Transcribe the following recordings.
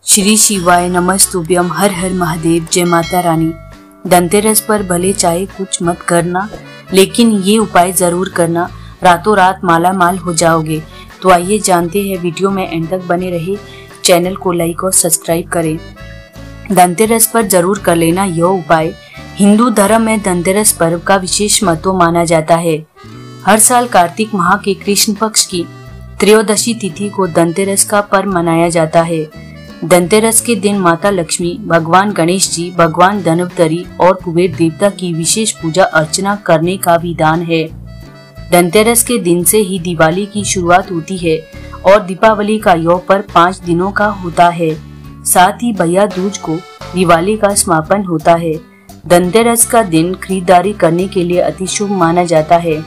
श्री शिवाय नमस्तुभ्यम, हर हर महादेव, जय माता रानी। धनतेरस पर भले चाहे कुछ मत करना, लेकिन ये उपाय जरूर करना, रातों रात माला माल हो जाओगे। तो आइए जानते हैं, वीडियो में एंड तक बने रहे। चैनल को लाइक और सब्सक्राइब करें। धनतेरस पर जरूर कर लेना यह उपाय। हिंदू धर्म में धनतेरस पर्व का विशेष महत्व माना जाता है। हर साल कार्तिक माह के कृष्ण पक्ष की त्रयोदशी तिथि को धनतेरस का पर्व मनाया जाता है। धनतेरस के दिन माता लक्ष्मी, भगवान गणेश जी, भगवान धनवंतरी और कुबेर देवता की विशेष पूजा अर्चना करने का विधान है। धनतेरस के दिन से ही दिवाली की शुरुआत होती है और दीपावली का यह पर्व 5 दिनों का होता है। साथ ही भैया दूज को दिवाली का समापन होता है। धनतेरस का दिन खरीदारी करने के लिए अति शुभ माना जाता है।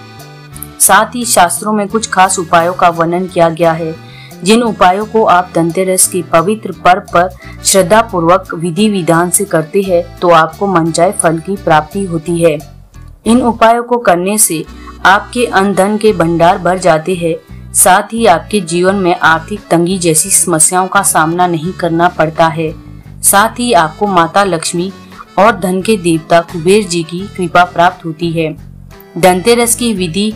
साथ ही शास्त्रों में कुछ खास उपायों का वर्णन किया गया है, जिन उपायों को आप धनतेरस के पवित्र पर्व पर श्रद्धा पूर्वक विधि विधान से करते हैं तो आपको मनचाहे फल की प्राप्ति होती है। इन उपायों को करने से आपके अन्न धन के भंडार भर जाते हैं। साथ ही आपके जीवन में आर्थिक तंगी जैसी समस्याओं का सामना नहीं करना पड़ता है। साथ ही आपको माता लक्ष्मी और धन के देवता कुबेर जी की कृपा प्राप्त होती है। धनतेरस की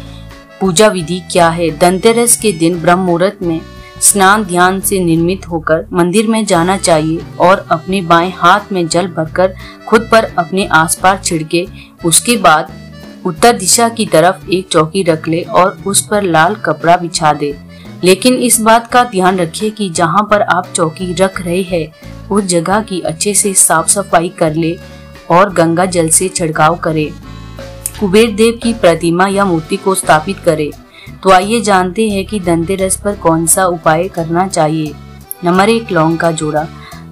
पूजा विधि क्या है? धनतेरस के दिन ब्रह्म मुहूर्त में स्नान ध्यान से निर्मित होकर मंदिर में जाना चाहिए और अपने बाएं हाथ में जल भरकर खुद पर अपने आसपास छिड़के। उसके बाद उत्तर दिशा की तरफ एक चौकी रख ले और उस पर लाल कपड़ा बिछा दे। लेकिन इस बात का ध्यान रखिए कि जहां पर आप चौकी रख रहे हैं उस जगह की अच्छे से साफ सफाई कर ले और गंगा जल से छिड़काव करे। कुबेर देव की प्रतिमा या मूर्ति को स्थापित करे। तो आइए जानते हैं कि धनतेरस पर कौन सा उपाय करना चाहिए। नंबर 1, लौंग का जोड़ा।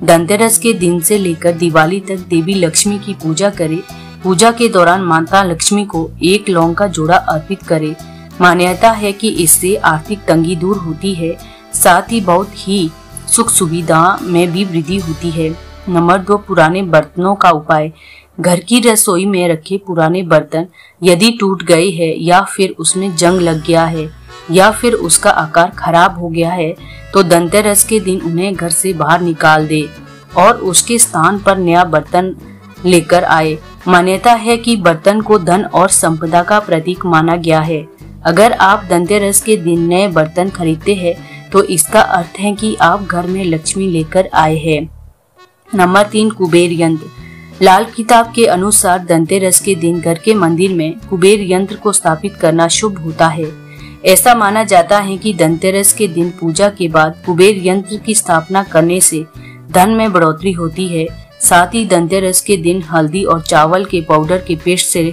धनतेरस के दिन से लेकर दिवाली तक देवी लक्ष्मी की पूजा करें। पूजा के दौरान माता लक्ष्मी को 1 लौंग का जोड़ा अर्पित करें। मान्यता है कि इससे आर्थिक तंगी दूर होती है, साथ ही बहुत ही सुख सुविधा में भी वृद्धि होती है। नंबर 2, पुराने बर्तनों का उपाय। घर की रसोई में रखे पुराने बर्तन यदि टूट गए हैं या फिर उसमें जंग लग गया है या फिर उसका आकार खराब हो गया है तो धनतेरस के दिन उन्हें घर से बाहर निकाल दे और उसके स्थान पर नया बर्तन लेकर आए। मान्यता है कि बर्तन को धन और संपदा का प्रतीक माना गया है। अगर आप धनतेरस के दिन नए बर्तन खरीदते हैं तो इसका अर्थ है कि आप घर में लक्ष्मी लेकर आए हैं। नंबर 3, कुबेर यंत्र। लाल किताब के अनुसार धनतेरस के दिन घर के मंदिर में कुबेर यंत्र को स्थापित करना शुभ होता है। ऐसा माना जाता है कि धनतेरस के दिन पूजा के बाद कुबेर यंत्र की स्थापना करने से धन में बढ़ोतरी होती है। साथ ही धनतेरस के दिन हल्दी और चावल के पाउडर के पेस्ट से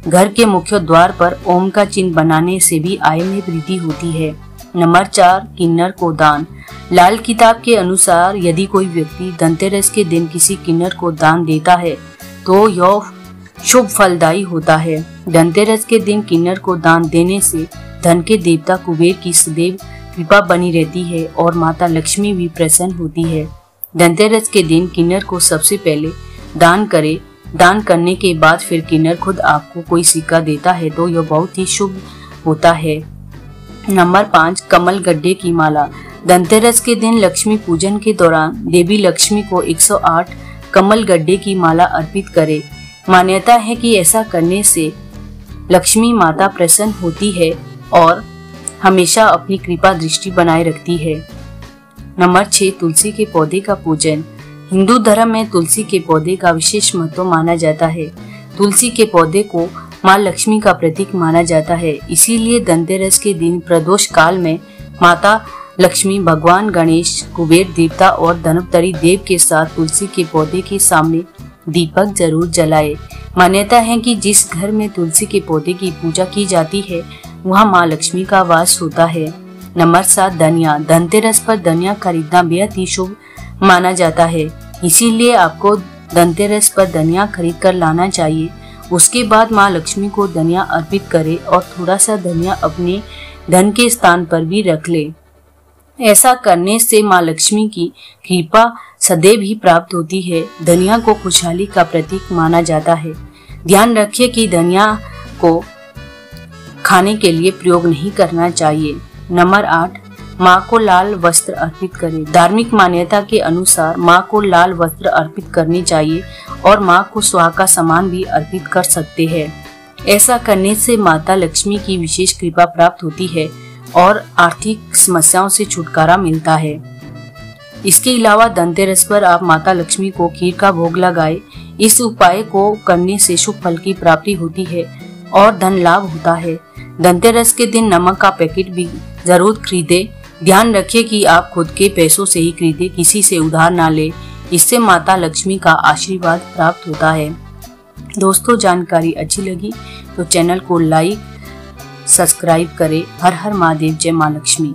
घर के मुख्य द्वार पर ओम का चिन्ह बनाने से भी आय में वृद्धि होती है। नंबर 4, किन्नर को दान। लाल किताब के अनुसार यदि कोई व्यक्ति धनतेरस के दिन किसी किन्नर को दान देता है तो यह शुभ फलदायी होता है। धनतेरस के दिन किन्नर को दान देने से धन के देवता कुबेर की सदैव कृपा बनी रहती है और माता लक्ष्मी भी प्रसन्न होती है। धनतेरस के दिन किन्नर को सबसे पहले दान करें। दान करने के बाद फिर किन्नर खुद आपको कोई सिक्का देता है तो यह बहुत ही शुभ होता है। नंबर 5, कमल गड्ढे की माला। धनतेरस के दिन लक्ष्मी पूजन के दौरान देवी लक्ष्मी को 108 कमल गड्ढे की माला अर्पित करें। मान्यता है कि ऐसा करने से लक्ष्मी माता प्रसन्न होती है और हमेशा अपनी कृपा दृष्टि बनाए रखती है। नंबर 6, तुलसी के पौधे का पूजन। हिंदू धर्म में तुलसी के पौधे का विशेष महत्व माना जाता है। तुलसी के पौधे को माँ लक्ष्मी का प्रतीक माना जाता है। इसीलिए धनतेरस के दिन प्रदोष काल में माता लक्ष्मी, भगवान गणेश, कुबेर देवता और धनवंतरी देव के साथ तुलसी के पौधे के सामने दीपक जरूर जलाए। मान्यता है कि जिस घर में तुलसी के पौधे की पूजा की जाती है वहाँ माँ लक्ष्मी का वास होता है। नंबर 7, धनिया। धनतेरस पर धनिया खरीदना बेहद ही शुभ माना जाता है। इसीलिए आपको धनतेरस पर धनिया खरीद कर लाना चाहिए। उसके बाद माँ लक्ष्मी को धनिया अर्पित करें और थोड़ा सा धनिया अपने धन के स्थान पर भी रख ले। ऐसा करने से माँ लक्ष्मी की कृपा सदैव ही प्राप्त होती है। धनिया को खुशहाली का प्रतीक माना जाता है। ध्यान रखिए कि धनिया को खाने के लिए प्रयोग नहीं करना चाहिए। नंबर 8, माँ को लाल वस्त्र अर्पित करें। धार्मिक मान्यता के अनुसार माँ को लाल वस्त्र अर्पित करनी चाहिए और माँ को सुहाग का सामान भी अर्पित कर सकते हैं। ऐसा करने से माता लक्ष्मी की विशेष कृपा प्राप्त होती है और आर्थिक समस्याओं से छुटकारा मिलता है। इसके अलावा धनतेरस पर आप माता लक्ष्मी को खीर का भोग लगाएं। इस उपाय को करने से शुभ फल की प्राप्ति होती है और धन लाभ होता है। धनतेरस के दिन नमक का पैकेट भी जरूर खरीदें। ध्यान रखिए कि आप खुद के पैसों से ही खरीदें, किसी से उधार ना लें। इससे माता लक्ष्मी का आशीर्वाद प्राप्त होता है। दोस्तों, जानकारी अच्छी लगी तो चैनल को लाइक सब्सक्राइब करें। हर हर महादेव, जय मां लक्ष्मी।